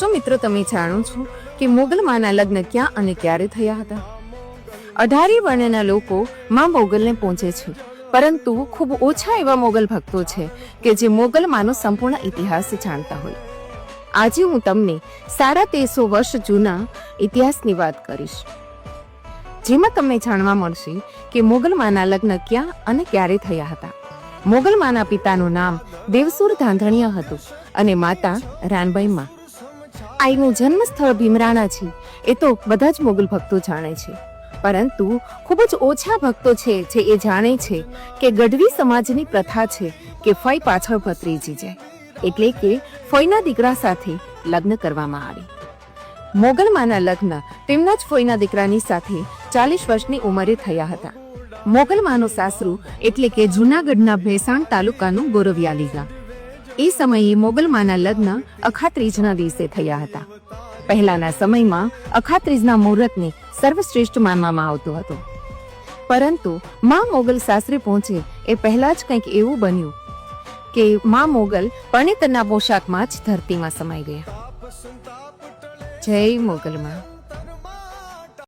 શું મિત્રો તમે જાણો છો કે મોગલમાના લગ્ન ક્યાં અને ક્યારે થયા હતા? 18 વર્ણના લોકો માં મોગલને પહોંચે છે, પરંતુ ખૂબ ઓછા એવા મોગલ ભક્તો છે કે જે મોગલમાનો સંપૂર્ણ ઇતિહાસ જાણતા હોય. આજે હું તમને 1350 વર્ષ જૂના ઇતિહાસની વાત કરીશ, જેમાં તમને જાણવા મળશે કે મોગલમાના લગ્ન ક્યાં અને ક્યારે થયા હતા. મોગલમાના પિતાનું નામ દેવસુર ધાંધણિયા હતું અને માતા રાનબાઈ. આઈનું જન્મ સ્થળ ભીમરાણા છે એ તો બધા જ મોગલ ભક્તો જાણે છે, પરંતુ ખૂબ જ ઓછા ભક્તો છે જે એ જાણે છે કે ગઢવી સમાજની પ્રથા છે કે ફઈ પાછળ ભત્રીજી જાય, એટલે કે ફઈના દીકરા સાથે લગ્ન કરવામાં આવે. મોગલમાના લગ્ન તેમના જ ફઈના દીકરાની સાથે 40 વર્ષની ઉંમરે થયા હતા. મોગલમાનું સાસરું એટલે કે જૂનાગઢના ભેસાણ તાલુકાનું ગોરવિયાલી ગામ. એ સમયે મોગલમાના લગ્ન અખાત્રીજના દિવસે થયા હતા. પહેલાના સમયમાં અખાત્રીજના મુહૂર્તને સર્વશ્રેષ્ઠ માનવામાં આવતું હતું, પરંતુ માં મોગલ સાસરે પહોંચે એ પહેલા જ કંઈક એવું બન્યું કે માં મોગલ પરણિતના પોશાકમાં જ ધરતીમાં સમાઈ ગયા. જય મોગલમાં.